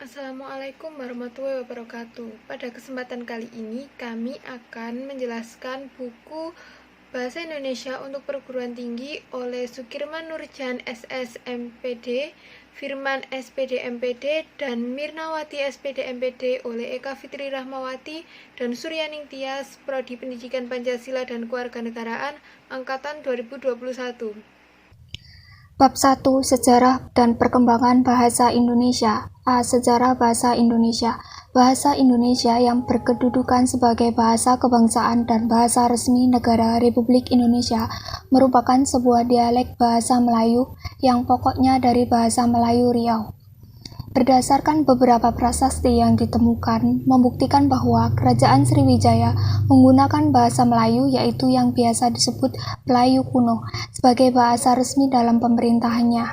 Assalamualaikum warahmatullahi wabarakatuh. Pada kesempatan kali ini kami akan menjelaskan buku Bahasa Indonesia untuk Perguruan Tinggi oleh Sukirman Nurjan SS MPD, Firman SPD MPD, dan Mirnawati SPD MPD oleh Eka Fitri Rahmawati dan Suryaning Tias, Prodi Pendidikan Pancasila dan Kewarganegaraan Angkatan 2021. Bab 1. Sejarah dan Perkembangan Bahasa Indonesia. A. Sejarah Bahasa Indonesia. Bahasa Indonesia yang berkedudukan sebagai bahasa kebangsaan dan bahasa resmi negara Republik Indonesia merupakan sebuah dialek bahasa Melayu yang pokoknya dari bahasa Melayu Riau. Berdasarkan beberapa prasasti yang ditemukan, membuktikan bahwa Kerajaan Sriwijaya menggunakan bahasa Melayu, yaitu yang biasa disebut Melayu kuno, sebagai bahasa resmi dalam pemerintahannya.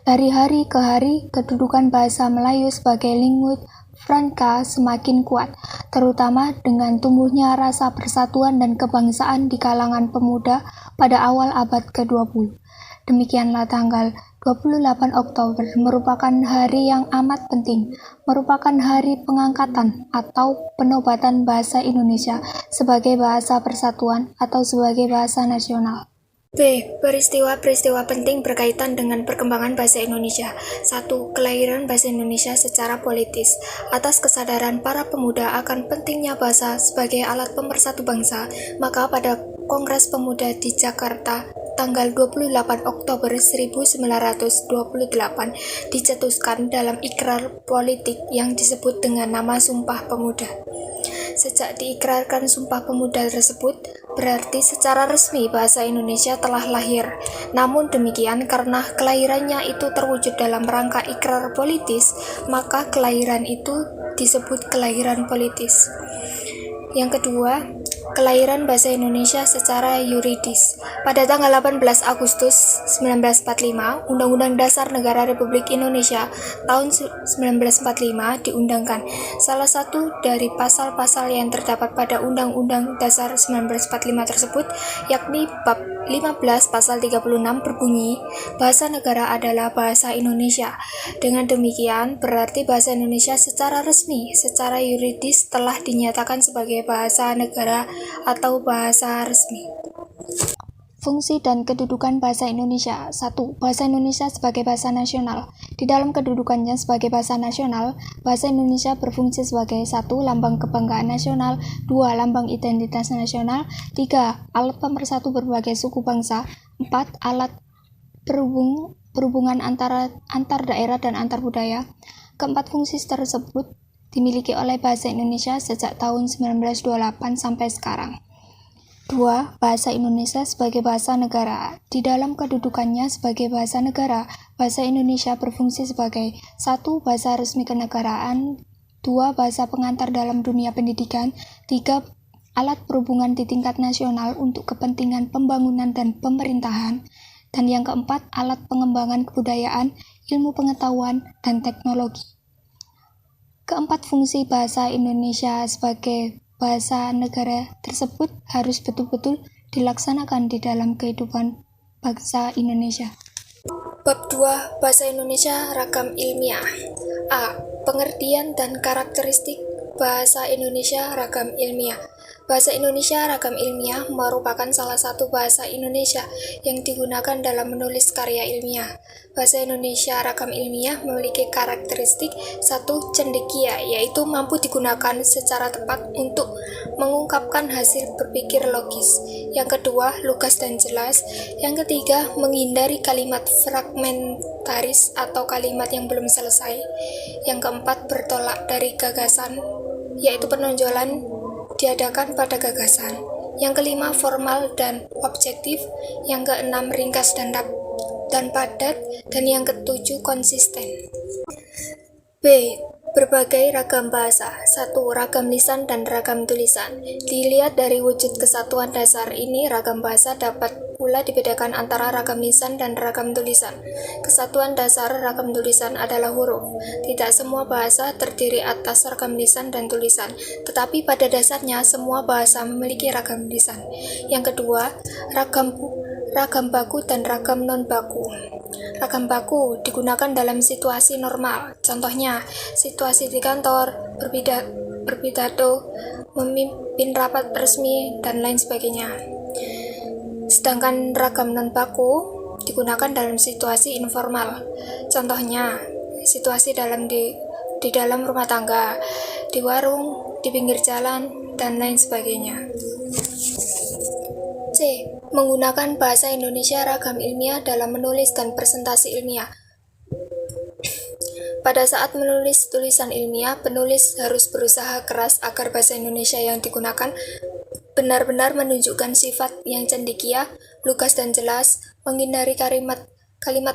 Dari hari ke hari, kedudukan bahasa Melayu sebagai lingua franca semakin kuat, terutama dengan tumbuhnya rasa persatuan dan kebangsaan di kalangan pemuda pada awal abad ke-20. Demikianlah tanggal 28 Oktober merupakan hari yang amat penting, merupakan hari pengangkatan atau penobatan bahasa Indonesia sebagai bahasa persatuan atau sebagai bahasa nasional. B. Peristiwa-peristiwa penting berkaitan dengan perkembangan bahasa Indonesia. 1. Kelahiran bahasa Indonesia secara politis. Atas kesadaran para pemuda akan pentingnya bahasa sebagai alat pemersatu bangsa, maka pada Kongres Pemuda di Jakarta tanggal 28 Oktober 1928 dicetuskan dalam ikrar politik yang disebut dengan nama Sumpah Pemuda. Sejak diikrarkan Sumpah Pemuda tersebut, berarti secara resmi bahasa Indonesia telah lahir. Namun demikian, karena kelahirannya itu terwujud dalam rangka ikrar politis, maka kelahiran itu disebut kelahiran politis. Yang kedua, kelahiran bahasa Indonesia secara yuridis. Pada tanggal 18 Agustus 1945, Undang-Undang Dasar Negara Republik Indonesia tahun 1945 diundangkan. Salah satu dari pasal-pasal yang terdapat pada Undang-Undang Dasar 1945 tersebut, yakni bab 15 pasal 36 berbunyi, bahasa negara adalah bahasa Indonesia. Dengan demikian, berarti bahasa Indonesia secara resmi, secara yuridis telah dinyatakan sebagai bahasa negara atau bahasa resmi. Fungsi dan kedudukan bahasa Indonesia. 1. Bahasa Indonesia sebagai bahasa nasional. Di dalam kedudukannya sebagai bahasa nasional, bahasa Indonesia berfungsi sebagai 1. Lambang kebanggaan nasional, 2. Lambang identitas nasional, 3. Alat pemersatu berbagai suku bangsa, 4. Alat perhubungan antar daerah dan antar budaya. Keempat fungsi tersebut dimiliki oleh bahasa Indonesia sejak tahun 1928 sampai sekarang. 2. Bahasa Indonesia sebagai bahasa negara. Di dalam kedudukannya sebagai bahasa negara, bahasa Indonesia berfungsi sebagai 1. Bahasa resmi kenegaraan, 2. Bahasa pengantar dalam dunia pendidikan, 3. Alat perhubungan di tingkat nasional untuk kepentingan pembangunan dan pemerintahan, dan yang keempat, alat pengembangan kebudayaan, ilmu pengetahuan, dan teknologi. Keempat fungsi bahasa Indonesia sebagai bahasa negara tersebut harus betul-betul dilaksanakan di dalam kehidupan bangsa Indonesia. Bab 2. Bahasa Indonesia Ragam Ilmiah. A. Pengertian dan karakteristik bahasa Indonesia Ragam Ilmiah. Bahasa Indonesia Ragam Ilmiah merupakan salah satu bahasa Indonesia yang digunakan dalam menulis karya ilmiah. Bahasa Indonesia Ragam Ilmiah memiliki karakteristik 1. Cendekia, yaitu mampu digunakan secara tepat untuk mengungkapkan hasil berpikir logis. Yang kedua, lugas dan jelas. Yang ketiga, menghindari kalimat fragmentaris atau kalimat yang belum selesai. Yang keempat, bertolak dari gagasan, yaitu penonjolan diadakan pada gagasan. Yang kelima, formal dan objektif. Yang keenam, ringkas dan padat. Dan yang ketujuh, konsisten. B. Berbagai ragam bahasa. 1. Ragam lisan dan ragam tulisan. Dilihat dari wujud kesatuan dasar ini, ragam bahasa dapat pula dibedakan antara ragam lisan dan ragam tulisan. Kesatuan dasar ragam tulisan adalah huruf. Tidak semua bahasa terdiri atas ragam lisan dan tulisan, tetapi pada dasarnya semua bahasa memiliki ragam lisan. Yang kedua, ragam baku dan ragam non-baku. Ragam baku digunakan dalam situasi normal. Contohnya, situasi di kantor, berpidato, memimpin rapat resmi, dan lain sebagainya. Sedangkan ragam non baku digunakan dalam situasi informal. Contohnya, situasi di dalam rumah tangga, di warung, di pinggir jalan, dan lain sebagainya. C. Menggunakan bahasa Indonesia ragam ilmiah dalam menulis dan presentasi ilmiah. Pada saat menulis tulisan ilmiah, penulis harus berusaha keras agar bahasa Indonesia yang digunakan benar-benar menunjukkan sifat yang cendekia, lugas dan jelas, menghindari kalimat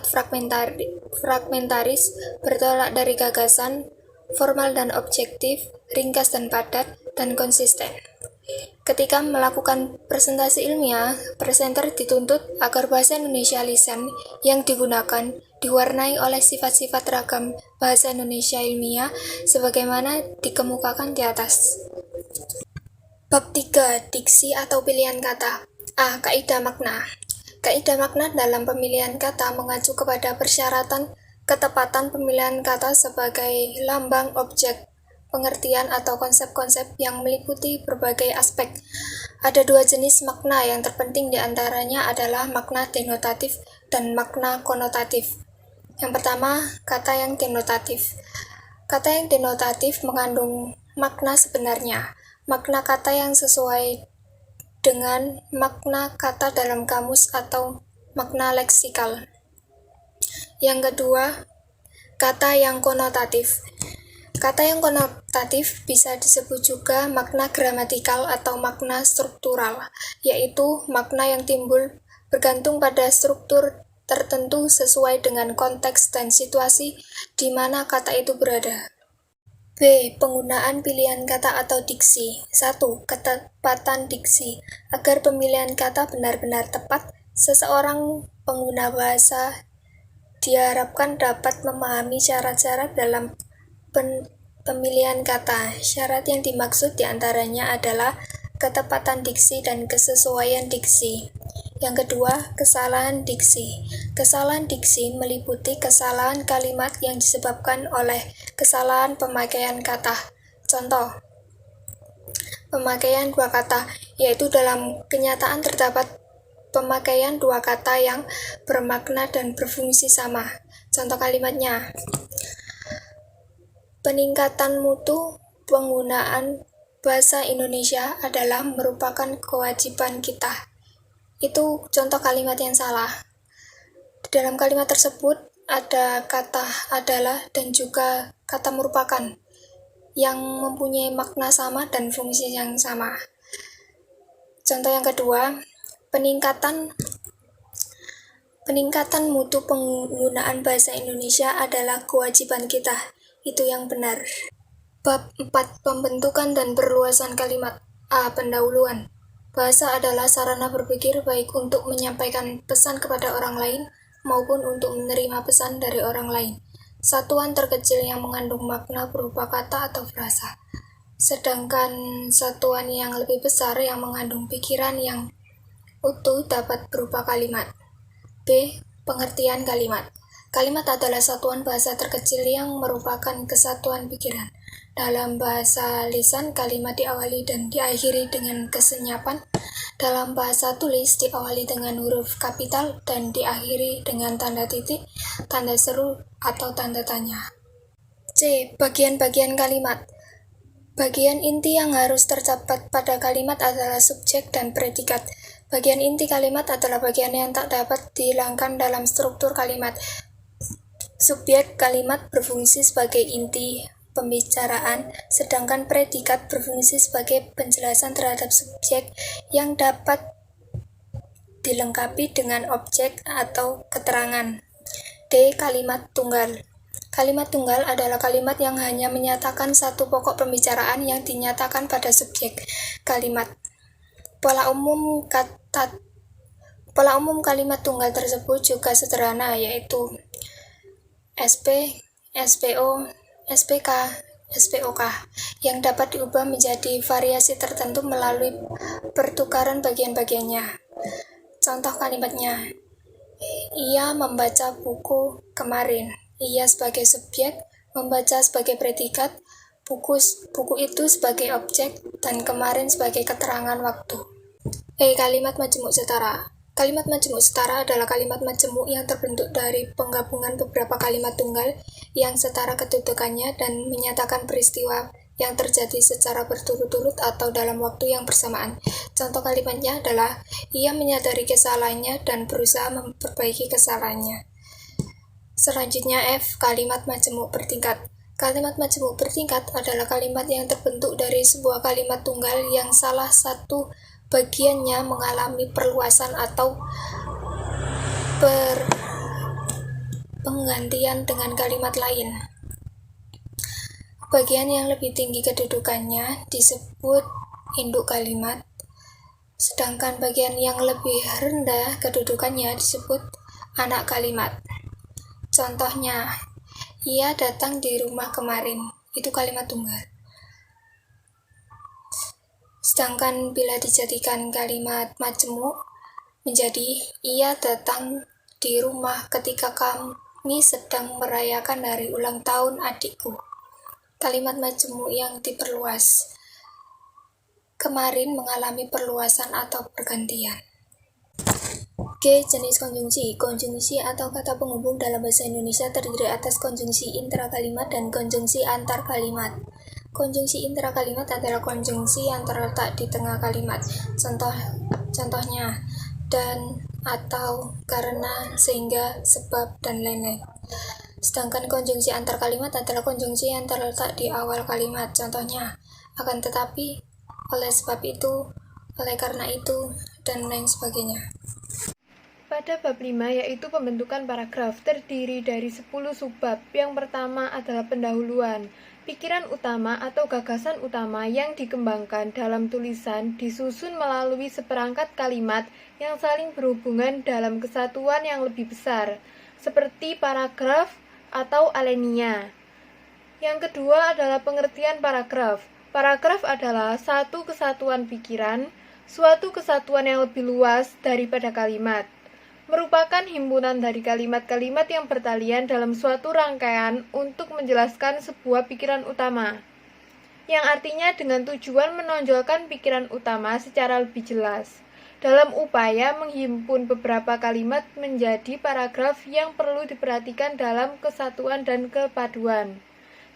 fragmentaris, bertolak dari gagasan, formal dan objektif, ringkas dan padat, dan konsisten. Ketika melakukan presentasi ilmiah, presenter dituntut agar bahasa Indonesia lisan yang digunakan diwarnai oleh sifat-sifat ragam bahasa Indonesia ilmiah sebagaimana dikemukakan di atas. Bab 3. Diksi atau pilihan kata. A. Kaidah makna. Kaidah makna dalam pemilihan kata mengacu kepada persyaratan ketepatan pemilihan kata sebagai lambang, objek, pengertian atau konsep-konsep yang meliputi berbagai aspek. Ada dua jenis makna yang terpenting diantaranya adalah makna denotatif dan makna konotatif. Yang pertama, kata yang denotatif. Kata yang denotatif mengandung makna sebenarnya, makna kata yang sesuai dengan makna kata dalam kamus atau makna leksikal. Yang kedua, kata yang konotatif. Kata yang konotatif bisa disebut juga makna gramatikal atau makna struktural, yaitu makna yang timbul bergantung pada struktur tertentu sesuai dengan konteks dan situasi di mana kata itu berada. B. Penggunaan pilihan kata atau diksi. 1. Ketepatan diksi. Agar pemilihan kata benar-benar tepat, seseorang pengguna bahasa diharapkan dapat memahami syarat-syarat dalam pemilihan kata. Syarat yang dimaksud diantaranya adalah ketepatan diksi dan kesesuaian diksi. Yang kedua, kesalahan diksi. Kesalahan diksi meliputi kesalahan kalimat yang disebabkan oleh kesalahan pemakaian kata. Contoh, pemakaian dua kata, yaitu dalam kenyataan terdapat pemakaian dua kata yang bermakna dan berfungsi sama. Contoh kalimatnya, peningkatan mutu penggunaan bahasa Indonesia adalah merupakan kewajiban kita. Itu contoh kalimat yang salah. Di dalam kalimat tersebut ada kata adalah dan juga kata merupakan yang mempunyai makna sama dan fungsi yang sama. Contoh yang kedua, peningkatan mutu penggunaan bahasa Indonesia adalah kewajiban kita. Itu yang benar. Bab 4. Pembentukan dan perluasan kalimat. A. Pendahuluan. Bahasa adalah sarana berpikir baik untuk menyampaikan pesan kepada orang lain maupun untuk menerima pesan dari orang lain. Satuan terkecil yang mengandung makna berupa kata atau frasa. Sedangkan satuan yang lebih besar yang mengandung pikiran yang utuh dapat berupa kalimat. B. Pengertian kalimat. Kalimat adalah satuan bahasa terkecil yang merupakan kesatuan pikiran. Dalam bahasa lisan, kalimat diawali dan diakhiri dengan kesenyapan. Dalam bahasa tulis, diawali dengan huruf kapital dan diakhiri dengan tanda titik, tanda seru, atau tanda tanya. C. Bagian-bagian kalimat. Bagian inti yang harus terdapat pada kalimat adalah subjek dan predikat. Bagian inti kalimat adalah bagian yang tak dapat dihilangkan dalam struktur kalimat. Subjek kalimat berfungsi sebagai inti pembicaraan, sedangkan predikat berfungsi sebagai penjelasan terhadap subjek yang dapat dilengkapi dengan objek atau keterangan. D. Kalimat tunggal. Kalimat tunggal adalah kalimat yang hanya menyatakan satu pokok pembicaraan yang dinyatakan pada subjek kalimat. Pola umum kalimat tunggal tersebut juga sederhana, yaitu SP, SPO, SPK, SPOK, yang dapat diubah menjadi variasi tertentu melalui pertukaran bagian-bagiannya. Contoh kalimatnya, Ia membaca buku kemarin. Ia sebagai subjek, membaca sebagai predikat, buku itu sebagai objek, dan kemarin sebagai keterangan waktu. Kalimat majemuk setara. Kalimat majemuk setara adalah kalimat majemuk yang terbentuk dari penggabungan beberapa kalimat tunggal yang setara kedudukannya dan menyatakan peristiwa yang terjadi secara berturut-turut atau dalam waktu yang bersamaan. Contoh kalimatnya adalah, ia menyadari kesalahannya dan berusaha memperbaiki kesalahannya. Selanjutnya F. Kalimat majemuk bertingkat. Kalimat majemuk bertingkat adalah kalimat yang terbentuk dari sebuah kalimat tunggal yang salah satu bagiannya mengalami perluasan atau penggantian dengan kalimat lain. Bagian yang lebih tinggi kedudukannya disebut induk kalimat, sedangkan bagian yang lebih rendah kedudukannya disebut anak kalimat. Contohnya, ia datang di rumah kemarin, itu kalimat tunggal. Sedangkan bila dijadikan kalimat majemuk menjadi, ia datang di rumah ketika kami sedang merayakan hari ulang tahun adikku. Kalimat majemuk yang diperluas. Kemarin mengalami perluasan atau pergantian. G. Jenis konjungsi. Konjungsi atau kata penghubung dalam bahasa Indonesia terdiri atas konjungsi intrakalimat dan konjungsi antar kalimat. Konjungsi intrakalimat adalah konjungsi yang terletak di tengah kalimat. Contohnya, dan, atau, karena, sehingga, sebab, dan lain-lain. Sedangkan konjungsi antar kalimat adalah konjungsi yang terletak di awal kalimat. Contohnya, akan tetapi, oleh sebab itu, oleh karena itu, dan lain sebagainya. Pada bab 5 yaitu pembentukan paragraf terdiri dari 10 subbab. Yang pertama adalah pendahuluan. Pikiran utama atau gagasan utama yang dikembangkan dalam tulisan disusun melalui seperangkat kalimat yang saling berhubungan dalam kesatuan yang lebih besar, seperti paragraf atau alenia. Yang kedua adalah pengertian paragraf. Paragraf adalah satu kesatuan pikiran, suatu kesatuan yang lebih luas daripada kalimat. Merupakan himpunan dari kalimat-kalimat yang bertalian dalam suatu rangkaian untuk menjelaskan sebuah pikiran utama, yang artinya dengan tujuan menonjolkan pikiran utama secara lebih jelas, dalam upaya menghimpun beberapa kalimat menjadi paragraf yang perlu diperhatikan dalam kesatuan dan kepaduan.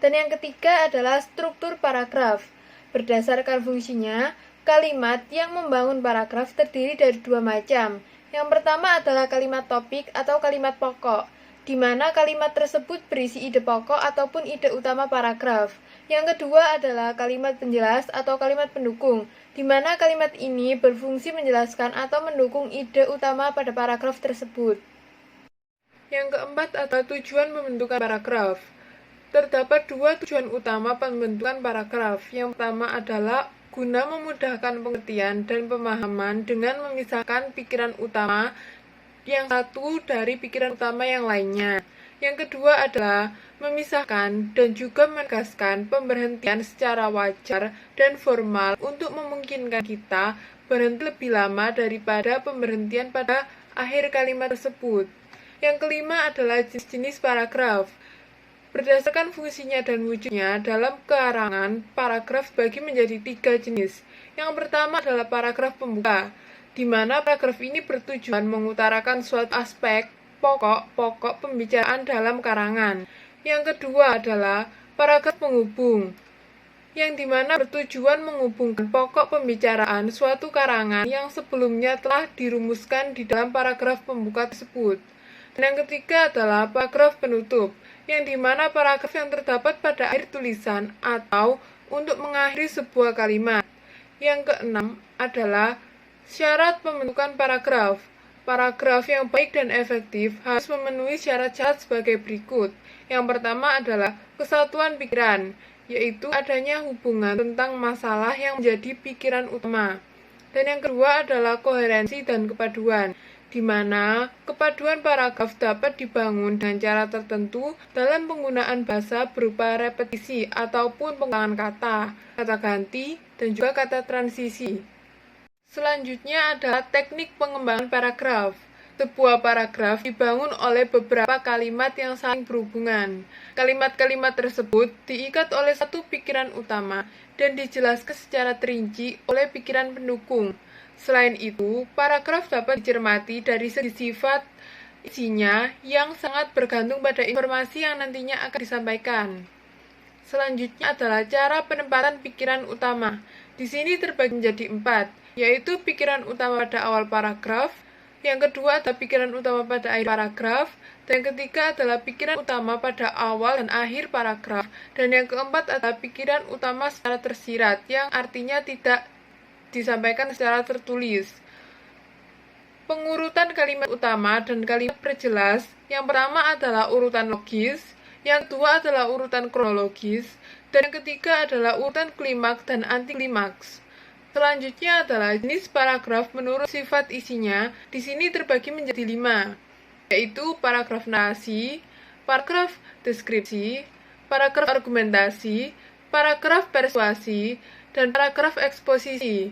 Dan yang ketiga adalah struktur paragraf. Berdasarkan fungsinya, kalimat yang membangun paragraf terdiri dari dua macam. Yang pertama adalah kalimat topik atau kalimat pokok, di mana kalimat tersebut berisi ide pokok ataupun ide utama paragraf. Yang kedua adalah kalimat penjelas atau kalimat pendukung, di mana kalimat ini berfungsi menjelaskan atau mendukung ide utama pada paragraf tersebut. Yang keempat adalah tujuan pembentukan paragraf. Terdapat dua tujuan utama pembentukan paragraf. Yang pertama adalah guna memudahkan pengertian dan pemahaman dengan memisahkan pikiran utama yang satu dari pikiran utama yang lainnya. Yang kedua adalah memisahkan dan juga menegaskan pemberhentian secara wajar dan formal untuk memungkinkan kita berhenti lebih lama daripada pemberhentian pada akhir kalimat tersebut. Yang kelima adalah jenis-jenis paragraf. Berdasarkan fungsinya dan wujudnya dalam karangan, paragraf dibagi menjadi 3 jenis. Yang pertama adalah paragraf pembuka, di mana paragraf ini bertujuan mengutarakan suatu aspek pokok pembicaraan dalam karangan. Yang kedua adalah paragraf penghubung, yang dimana bertujuan menghubungkan pokok pembicaraan suatu karangan yang sebelumnya telah dirumuskan di dalam paragraf pembuka tersebut. Dan yang ketiga adalah paragraf penutup, yang dimana paragraf yang terdapat pada akhir tulisan atau untuk mengakhiri sebuah kalimat. Yang keenam adalah syarat pembentukan paragraf. Paragraf yang baik dan efektif harus memenuhi syarat-syarat sebagai berikut. Yang pertama adalah kesatuan pikiran, yaitu adanya hubungan tentang masalah yang menjadi pikiran utama. Dan yang kedua adalah koherensi dan kepaduan, di mana kepaduan paragraf dapat dibangun dengan cara tertentu dalam penggunaan bahasa berupa repetisi ataupun pengulangan kata ganti, dan juga kata transisi. Selanjutnya adalah teknik pengembangan paragraf. Sebuah paragraf dibangun oleh beberapa kalimat yang saling berhubungan. Kalimat-kalimat tersebut diikat oleh satu pikiran utama dan dijelaskan secara terinci oleh pikiran pendukung. Selain itu, paragraf dapat dicermati dari segi sifat isinya yang sangat bergantung pada informasi yang nantinya akan disampaikan. Selanjutnya adalah cara penempatan pikiran utama. Di sini terbagi menjadi 4, yaitu pikiran utama pada awal paragraf, yang kedua adalah pikiran utama pada akhir paragraf, dan yang ketiga adalah pikiran utama pada awal dan akhir paragraf, dan yang keempat adalah pikiran utama secara tersirat, yang artinya tidak disampaikan secara tertulis. Pengurutan kalimat utama dan kalimat perjelas, yang pertama adalah urutan logis, yang kedua adalah urutan kronologis, dan yang ketiga adalah urutan klimaks dan antiklimaks. Selanjutnya adalah jenis paragraf menurut sifat isinya. Di sini terbagi menjadi 5, yaitu paragraf narasi, paragraf deskripsi, paragraf argumentasi, paragraf persuasi, dan paragraf eksposisi.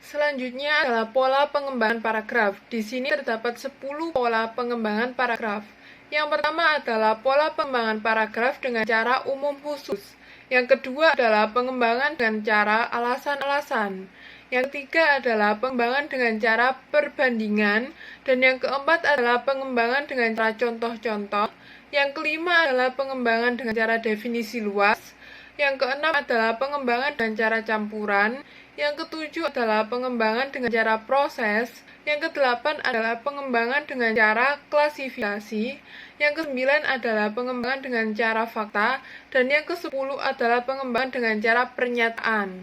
Selanjutnya adalah pola pengembangan paragraf. Di sini terdapat 10 pola pengembangan paragraf. Yang pertama adalah pola pengembangan paragraf dengan cara umum khusus. Yang kedua adalah pengembangan dengan cara alasan-alasan. Yang ketiga adalah pengembangan dengan cara perbandingan. Dan yang keempat adalah pengembangan dengan cara contoh-contoh. Yang kelima adalah pengembangan dengan cara definisi luas. Yang keenam adalah pengembangan dengan cara campuran. Yang ketujuh adalah pengembangan dengan cara proses. Yang kedelapan adalah pengembangan dengan cara klasifikasi. Yang kesembilan adalah pengembangan dengan cara fakta. Dan yang kesepuluh adalah pengembangan dengan cara pernyataan.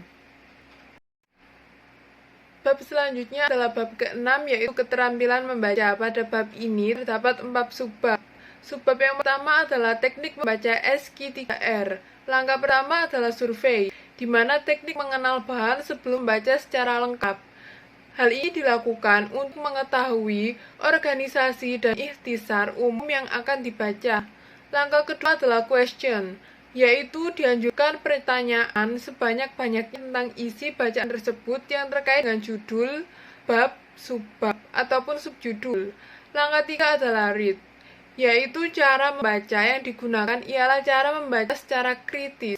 Bab selanjutnya adalah bab ke-6, yaitu keterampilan membaca. Pada bab ini terdapat 4 subbab. Subbab yang pertama adalah teknik membaca SQ3R. Langkah pertama adalah survei, di mana teknik mengenal bahan sebelum membaca secara lengkap. Hal ini dilakukan untuk mengetahui organisasi dan ikhtisar umum yang akan dibaca. Langkah kedua adalah question, yaitu dianjurkan pertanyaan sebanyak-banyaknya tentang isi bacaan tersebut yang terkait dengan judul, bab, subbab, ataupun subjudul. Langkah tiga adalah read, yaitu cara membaca yang digunakan ialah cara membaca secara kritis.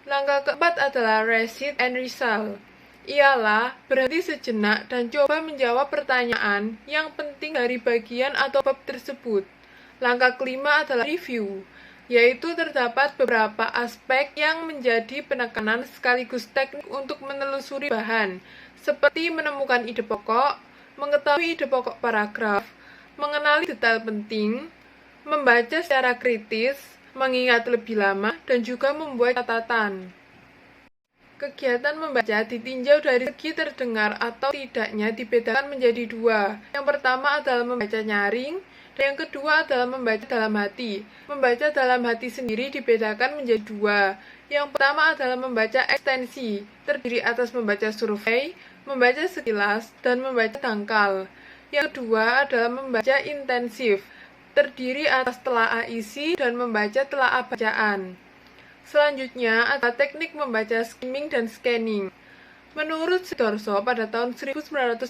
Langkah keempat adalah recite and result, ialah berhenti sejenak dan coba menjawab pertanyaan yang penting dari bagian atau bab tersebut. Langkah kelima adalah review, yaitu terdapat beberapa aspek yang menjadi penekanan sekaligus teknik untuk menelusuri bahan, seperti menemukan ide pokok, mengetahui ide pokok paragraf, mengenali detail penting, membaca secara kritis, mengingat lebih lama, dan juga membuat catatan. Kegiatan membaca ditinjau dari segi terdengar atau tidaknya dibedakan menjadi 2. Yang pertama adalah membaca nyaring, dan yang kedua adalah membaca dalam hati. Membaca dalam hati sendiri dibedakan menjadi 2. Yang pertama adalah membaca ekstensi, terdiri atas membaca survei, membaca sekilas, dan membaca dangkal. Yang kedua adalah membaca intensif, terdiri atas telaah isi dan membaca telaah bacaan. Selanjutnya adalah teknik membaca skimming dan scanning. Menurut Sidorso pada tahun 1989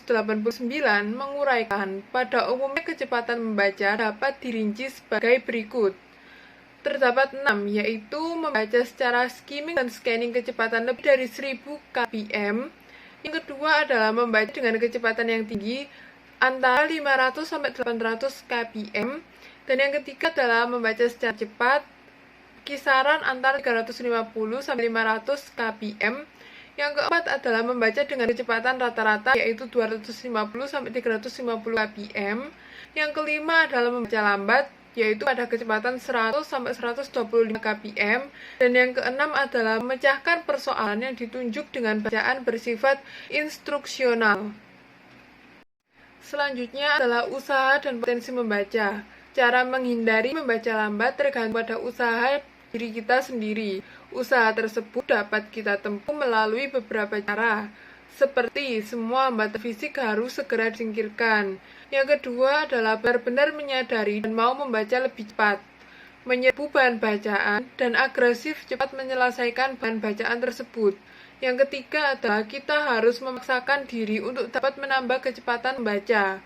menguraikan, pada umumnya kecepatan membaca dapat dirinci sebagai berikut. Terdapat 6, yaitu membaca secara skimming dan scanning kecepatan lebih dari 1000 kpm. Yang kedua adalah membaca dengan kecepatan yang tinggi antara 500 sampai 800 kpm. Dan yang ketiga adalah membaca secara cepat kisaran antara 350 sampai 500 kpm. Yang keempat adalah membaca dengan kecepatan rata-rata yaitu 250 sampai 350 kpm. Yang kelima adalah membaca lambat yaitu pada kecepatan 100 sampai 125 kpm. Dan yang keenam adalah memecahkan persoalan yang ditunjuk dengan bacaan bersifat instruksional. Selanjutnya adalah usaha dan potensi membaca. Cara menghindari membaca lambat tergantung pada usaha diri kita sendiri. Usaha tersebut dapat kita tempuh melalui beberapa cara, seperti semua hambatan fisik harus segera disingkirkan. Yang kedua adalah benar-benar menyadari dan mau membaca lebih cepat, menyerbu bahan bacaan, dan agresif cepat menyelesaikan bahan bacaan tersebut. Yang ketiga adalah kita harus memaksakan diri untuk dapat menambah kecepatan membaca.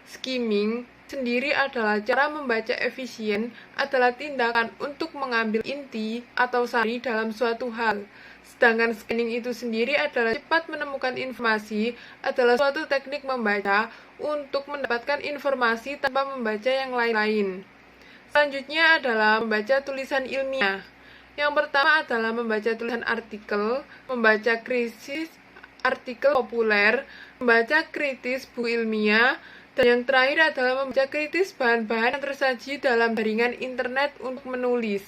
Skimming sendiri adalah cara membaca efisien adalah tindakan untuk mengambil inti atau sari dalam suatu hal. Sedangkan scanning itu sendiri adalah cepat menemukan informasi, adalah suatu teknik membaca untuk mendapatkan informasi tanpa membaca yang lain-lain. Selanjutnya adalah membaca tulisan ilmiah. Yang pertama adalah membaca tulisan artikel, membaca kritis artikel populer, membaca kritis buku ilmiah, dan yang terakhir adalah membaca kritis bahan-bahan yang tersaji dalam jaringan internet untuk menulis.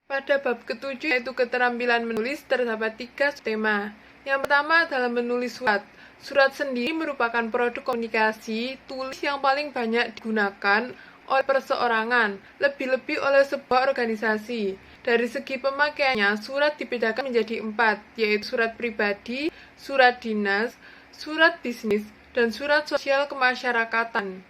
Pada bab ketujuh yaitu keterampilan menulis terdapat 3 tema. Yang pertama adalah menulis surat. Surat sendiri merupakan produk komunikasi tulis yang paling banyak digunakan oleh perseorangan, lebih-lebih oleh sebuah organisasi. Dari segi pemakaiannya, surat dibedakan menjadi 4, yaitu surat pribadi, surat dinas, surat bisnis, dan surat sosial kemasyarakatan.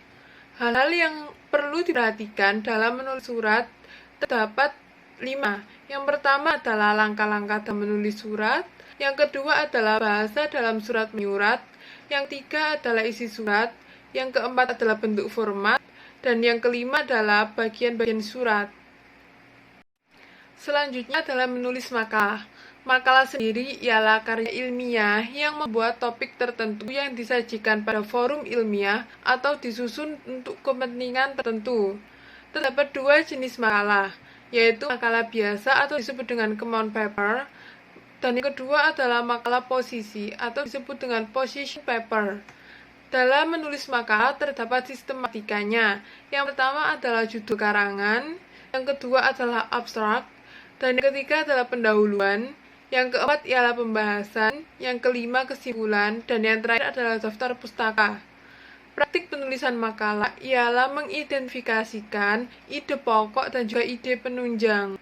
Hal-hal yang perlu diperhatikan dalam menulis surat terdapat 5. Yang pertama adalah langkah-langkah dalam menulis surat, yang kedua adalah bahasa dalam surat menyurat, yang ketiga adalah isi surat, yang keempat adalah bentuk format, dan yang kelima adalah bagian-bagian surat. Selanjutnya adalah menulis makalah. Makalah sendiri ialah karya ilmiah yang membuat topik tertentu yang disajikan pada forum ilmiah atau disusun untuk kepentingan tertentu. Terdapat 2 jenis makalah, yaitu makalah biasa atau disebut dengan common paper, dan yang kedua adalah makalah posisi atau disebut dengan position paper. Dalam menulis makalah terdapat sistematikanya. Yang pertama adalah judul karangan, yang kedua adalah abstrak, dan yang ketiga adalah pendahuluan, yang keempat ialah pembahasan, yang kelima kesimpulan, dan yang terakhir adalah daftar pustaka. Praktik penulisan makalah ialah mengidentifikasikan ide pokok dan juga ide penunjang.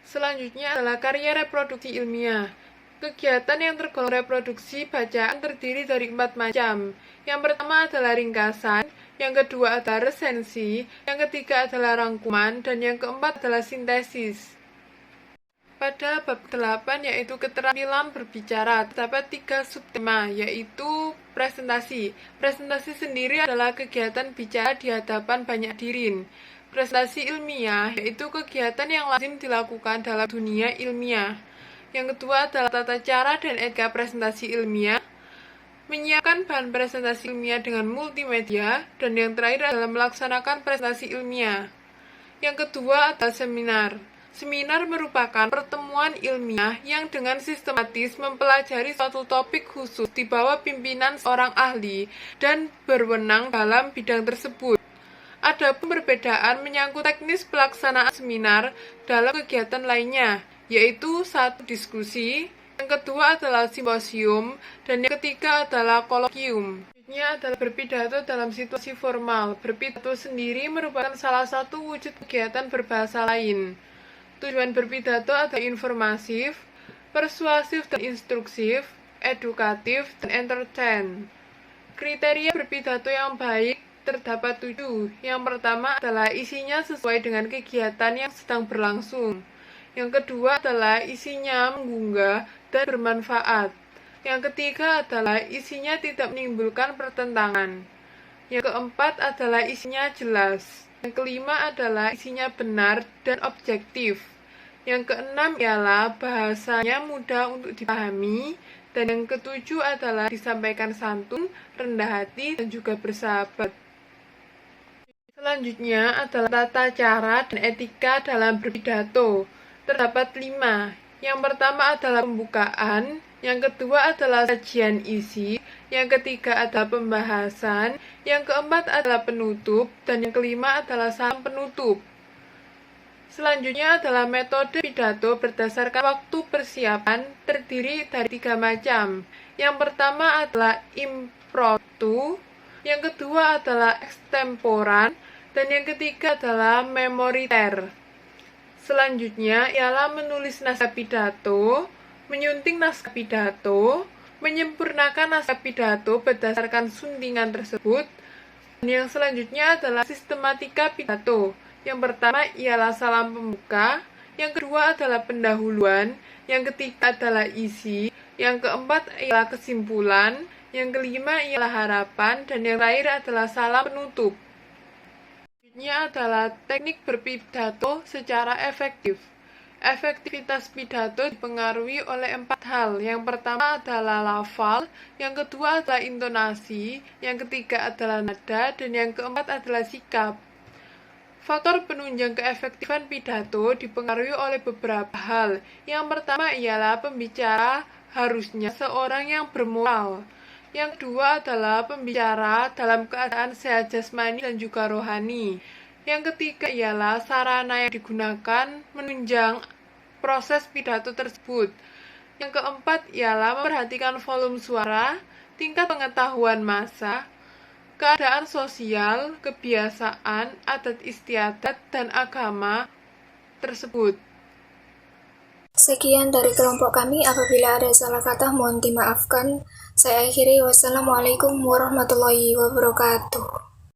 Selanjutnya adalah karya reproduksi ilmiah. Kegiatan yang tergolong reproduksi bacaan terdiri dari 4 macam. Yang pertama adalah ringkasan, yang kedua adalah resensi, yang ketiga adalah rangkuman, dan yang keempat adalah sintesis. Pada bab 8 yaitu keterampilan berbicara, terdapat 3 subtema, yaitu presentasi. Presentasi sendiri adalah kegiatan bicara di hadapan banyak hadirin. Presentasi ilmiah yaitu kegiatan yang lazim dilakukan dalam dunia ilmiah. Yang kedua adalah tata cara dan etika presentasi ilmiah, menyiapkan bahan presentasi ilmiah dengan multimedia, dan yang terakhir adalah melaksanakan presentasi ilmiah. Yang kedua adalah seminar. Seminar merupakan pertemuan ilmiah yang dengan sistematis mempelajari suatu topik khusus di bawah pimpinan seorang ahli dan berwenang dalam bidang tersebut. Adapun perbedaan menyangkut teknis pelaksanaan seminar dalam kegiatan lainnya, yaitu 1 diskusi, yang kedua adalah simposium, dan yang ketiga adalah kolokium. Selanjutnya adalah berpidato dalam situasi formal. Berpidato sendiri merupakan salah satu wujud kegiatan berbahasa lain. Tujuan berpidato adalah informatif, persuasif dan instruksif, edukatif, dan entertain. Kriteria berpidato yang baik terdapat 7. Yang pertama adalah isinya sesuai dengan kegiatan yang sedang berlangsung. Yang kedua adalah isinya menggugah dan bermanfaat. Yang ketiga adalah isinya tidak menimbulkan pertentangan. Yang keempat adalah isinya jelas. Yang kelima adalah isinya benar dan objektif. Yang keenam ialah bahasanya mudah untuk dipahami. Dan yang ketujuh adalah disampaikan santun, rendah hati, dan juga bersahabat. Selanjutnya adalah tata cara dan etika dalam berpidato. Terdapat 5. Yang pertama adalah pembukaan, yang kedua adalah sajian isi, yang ketiga adalah pembahasan, yang keempat adalah penutup, dan yang kelima adalah salam penutup. Selanjutnya adalah metode pidato berdasarkan waktu persiapan, terdiri dari 3 macam. Yang pertama adalah impromptu, yang kedua adalah extemporan, dan yang ketiga adalah memoriter. Selanjutnya ialah menulis naskah pidato, menyunting naskah pidato, menyempurnakan naskah pidato berdasarkan suntingan tersebut, dan yang selanjutnya adalah sistematika pidato. Yang pertama ialah salam pembuka, yang kedua adalah pendahuluan, yang ketiga adalah isi, yang keempat ialah kesimpulan, Yang kelima ialah harapan, dan yang terakhir adalah salam penutup. Selanjutnya adalah teknik berpidato secara efektif. Efektivitas pidato dipengaruhi oleh 4 hal. Yang pertama adalah lafal, yang kedua adalah intonasi, yang ketiga adalah nada, dan yang keempat adalah sikap. Faktor penunjang keefektifan pidato dipengaruhi oleh beberapa hal. Yang pertama ialah pembicara harusnya seorang yang bermoral. Yang kedua adalah pembicara dalam keadaan sehat jasmani dan juga rohani. Yang ketiga ialah sarana yang digunakan menunjang proses pidato tersebut. Yang keempat ialah memperhatikan volume suara, tingkat pengetahuan massa, keadaan sosial, kebiasaan, adat istiadat, dan agama tersebut. Sekian dari kelompok kami. Apabila ada salah kata, mohon dimaafkan. Saya akhiri. Wassalamualaikum warahmatullahi wabarakatuh.